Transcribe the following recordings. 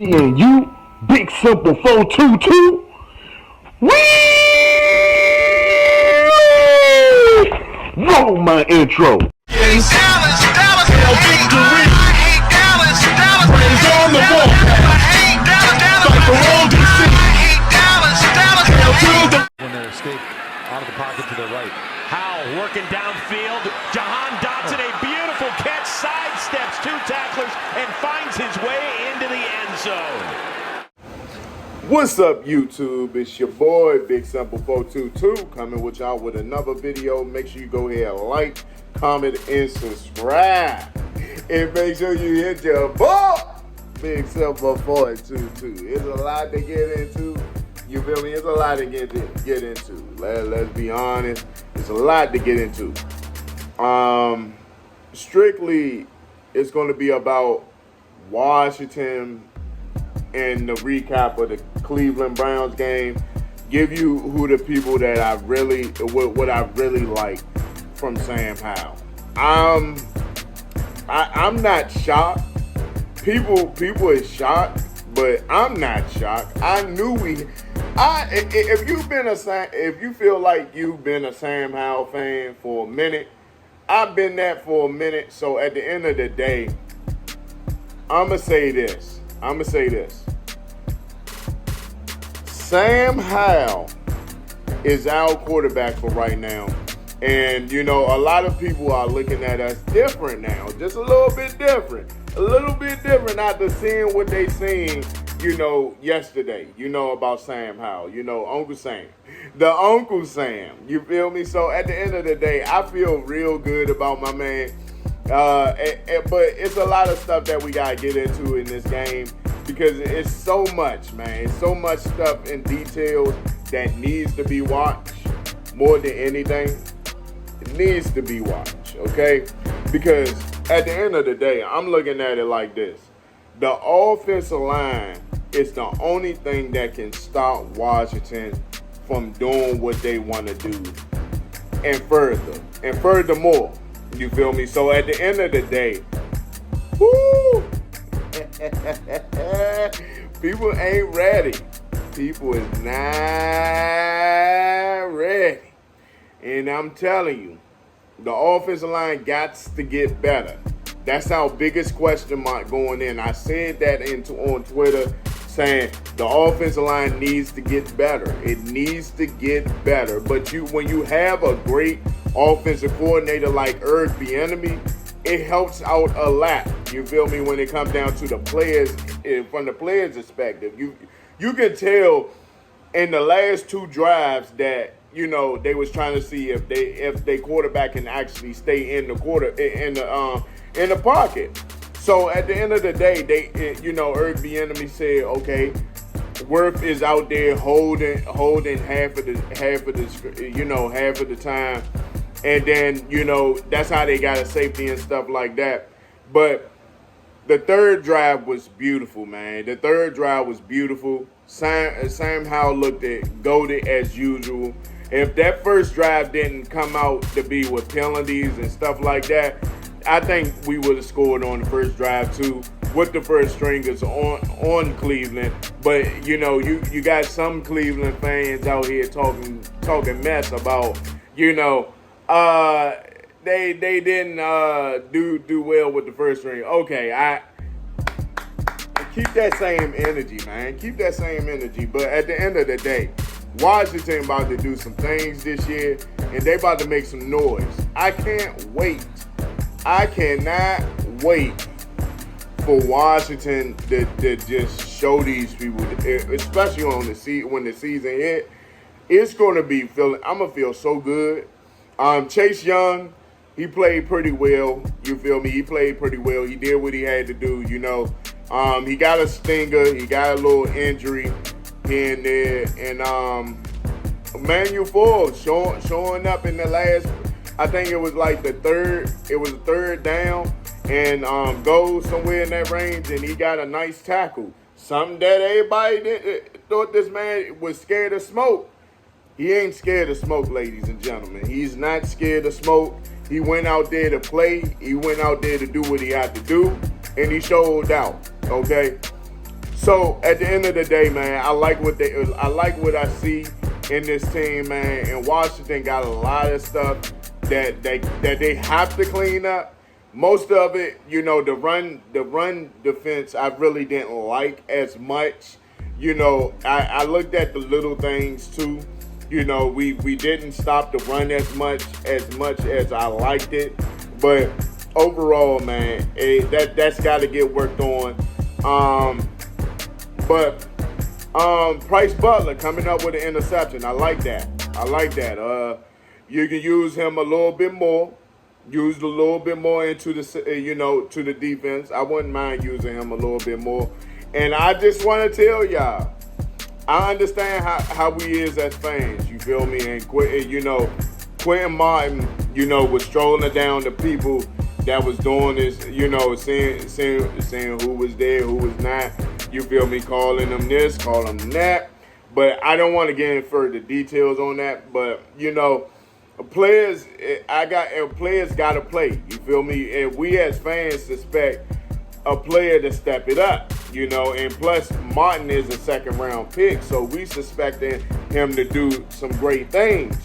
And you, big simple 422. Roll my intro. When they escape out of the pocket to their right. Howell working downfield. Jahan Dotson, a beautiful catch, sidesteps two tacklers and finds his way into the end zone. What's up, YouTube? It's your boy, Big Simple 422, coming with y'all with another video. Make sure you go ahead and like, comment, and subscribe. And make sure you hit your boy, Big Simple 422. It's a lot to get into. You feel me? It's a lot to get into. Let's be honest. It's a lot to get into. Strictly, it's going to be about Washington and the recap of the Cleveland Browns game. Give you who the people that I really, what I really like from Sam Howell. I'm not shocked. People is shocked, but I'm not shocked. I knew if you feel like you've been a Sam Howell fan for a minute, I've been that for a minute. So at the end of the day, I'ma say this. Sam Howell is our quarterback for right now. And, you know, a lot of people are looking at us different now. Just a little bit different. After seeing what they seen, you know, yesterday, you know, about Sam Howell, you know, Uncle Sam. The Uncle Sam, you feel me? So at the end of the day, I feel real good about my man. But it's a lot of stuff that we got to get into in this game because it's so much, man. It's so much stuff in details that needs to be watched more than anything. It needs to be watched, okay? Because at the end of the day, I'm looking at it like this. The offensive line is the only thing that can stop Washington from doing what they want to do and furthermore. You feel me? So at the end of the day, woo, people ain't ready. People is not ready. And I'm telling you, the offensive line got to get better. That's our biggest question mark going in. I said that on Twitter, saying the offensive line needs to get better. It needs to get better. But when you have a great offensive coordinator like Eric Bieniemy, it helps out a lot. You feel me? When it comes down to the players, from the players' perspective, you can tell in the last two drives that, you know, they was trying to see if they quarterback can actually stay in the pocket. So at the end of the day, Eric Bieniemy said, okay, Worth is out there holding half of the time, and then, you know, that's how they got a safety and stuff like that. But the third drive was beautiful, man. The third drive was beautiful. Sam Howell looked goated as usual. If that first drive didn't come out to be with penalties and stuff like that, I think we would have scored on the first drive too with the first stringers on Cleveland. But, you know, you got some Cleveland fans out here talking mess about, you know, they didn't do well with the first string. Okay, I keep that same energy, man. Keep that same energy. But at the end of the day, Washington about to do some things this year, and they about to make some noise. I cannot wait for Washington to just show these people, especially when the season hit. It's going to be I'm going to feel so good. Chase Young, he played pretty well. You feel me? He played pretty well. He did what he had to do, you know. He got a stinger. He got a little injury here and there. And Emmanuel Forbes showing up in the last, I think it was like a third down, and goes somewhere in that range, and he got a nice tackle. Something that everybody thought this man was scared of smoke. He ain't scared of smoke, ladies and gentlemen. He's not scared of smoke. He went out there to play. He went out there to do what he had to do, and he showed out, okay? So at the end of the day, man, I like what I see in this team, man. And Washington got a lot of stuff that they have to clean up. Most of it, you know, the run defense, I really didn't like as much. You know, I looked at the little things too. You know, we didn't stop the run as much as I liked it. But overall, man, that's got to get worked on. But Price Butler coming up with an interception. I like that. You can use him a little bit more. Use a little bit more into the to the defense. I wouldn't mind using him a little bit more. And I just want to tell y'all, I understand how we is as fans. You feel me? And Quentin Martin, was strolling down the people that was doing this, seeing who was there, who was not. You feel me? Calling them this, calling them that. But I don't want to get into further details on that. But players got to play. You feel me? And we as fans suspect a player to step it up. And plus Martin is a second round pick, so we suspecting him to do some great things.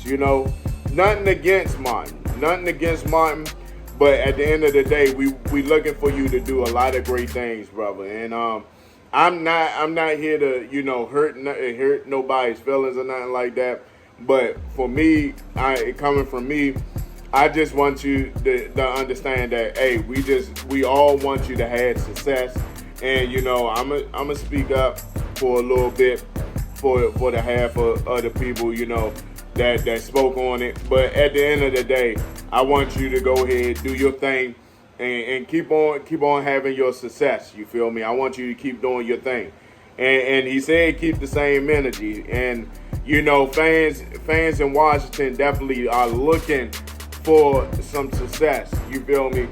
Nothing against Martin, but at the end of the day, we looking for you to do a lot of great things, brother. And I'm not here to hurt nobody's feelings or nothing like that. But for me, coming from me, I just want you to understand that, hey, we all want you to have success. And I'm gonna speak up for a little bit for the half of other people that spoke on it. But at the end of the day, I want you to go ahead, do your thing, and keep on having your success. You feel me? I want you to keep doing your thing. And he said keep the same energy. And fans in Washington definitely are looking for some success. You feel me?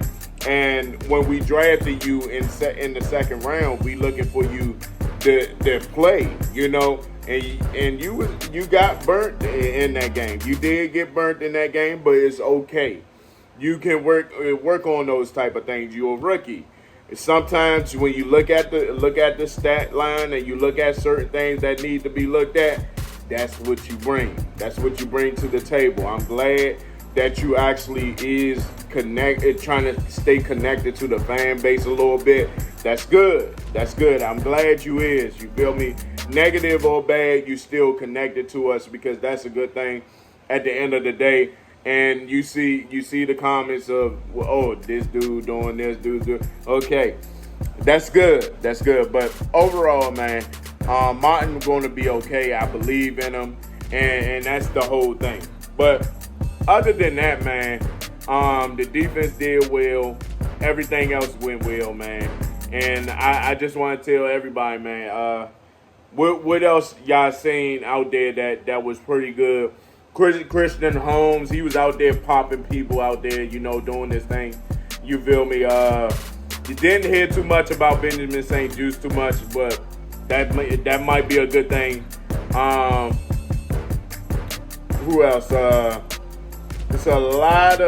And when we drafted you in the second round, we looking for you to play, and you got burnt in that game. You did get burnt in that game, but it's okay. You can work on those type of things. You're a rookie. Sometimes when you look at the stat line and you look at certain things that need to be looked at, that's what you bring. That's what you bring to the table. I'm glad that you actually is trying to stay connected to the fan base a little bit. That's good. I'm glad you is. You feel me? Negative or bad, you still connected to us, because that's a good thing at the end of the day. And you see the comments of, this dude doing this, dude. Okay, that's good. But overall, man, Martin going to be okay. I believe in him, and that's the whole thing. But other than that, man, the defense did well. Everything else went well, man. And I just want to tell everybody, man, what else y'all seen out there that was pretty good? Christian Holmes, he was out there popping people out there, doing this thing. You feel me? You didn't hear too much about Benjamin St. Juste too much, but that might be a good thing. Who else? It's a lot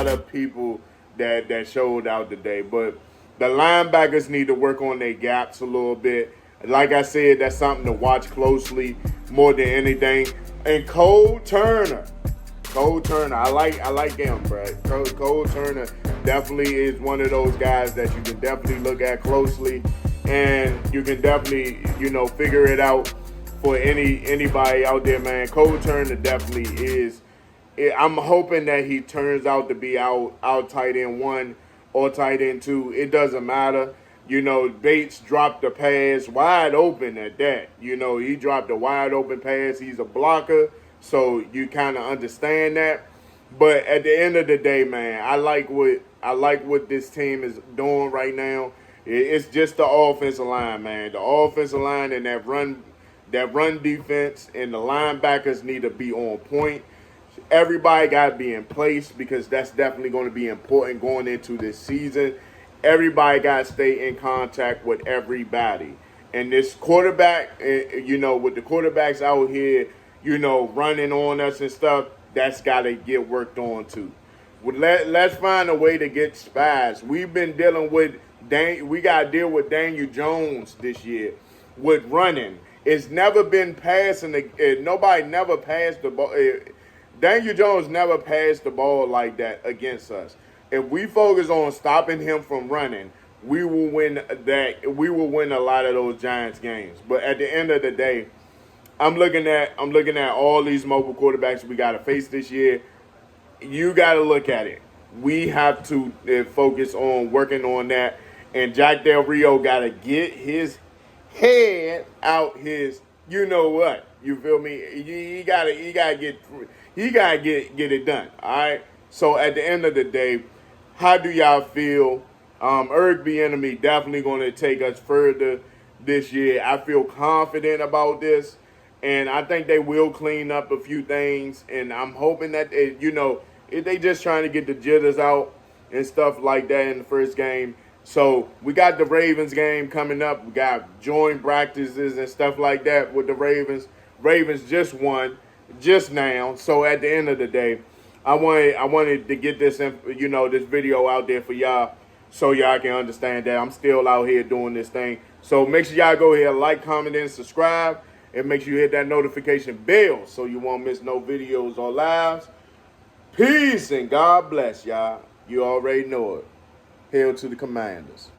of people that showed out today, but the linebackers need to work on their gaps a little bit. Like I said, that's something to watch closely more than anything. And Cole Turner, I like him, bro. Cole Turner definitely is one of those guys that you can definitely look at closely, and you can definitely figure it out. For anybody out there, man, Cole Turner definitely is. I'm hoping that he turns out to be out tight end 1 or tight end 2. It doesn't matter. Bates dropped the pass wide open at that. He dropped a wide open pass. He's a blocker, so you kind of understand that. But at the end of the day, man, I like what this team is doing right now. It's just the offensive line, man. The offensive line and that run defense, and the linebackers need to be on point. Everybody got to be in place, because that's definitely going to be important going into this season. Everybody got to stay in contact with everybody. And this quarterback, with the quarterbacks out here, running on us and stuff, that's got to get worked on too. Let's find a way to get spies. We've been dealing with We got to deal with Daniel Jones this year with running. It's never been passing. Nobody never passed the ball. Daniel Jones never passed the ball like that against us. If we focus on stopping him from running, we will win that. We will win a lot of those Giants games. But at the end of the day, I'm looking at all these mobile quarterbacks we got to face this year. You got to look at it. We have to focus on working on that. And Jack Del Rio got to get his head out his, you know what? You feel me? He gotta get it done. All right. So at the end of the day, how do y'all feel? Eric Bieniemy definitely going to take us further this year. I feel confident about this, and I think they will clean up a few things. And I'm hoping that if they just trying to get the jitters out and stuff like that in the first game. So we got the Ravens game coming up. We got joint practices and stuff like that with the Ravens. Ravens just won just now. So at the end of the day, I wanted to get this this video out there for y'all so y'all can understand that I'm still out here doing this thing. So make sure y'all go ahead, like, comment, and subscribe, and make sure you hit that notification bell so you won't miss no videos or lives. Peace and God bless y'all. You already know it. Hail to the Commanders.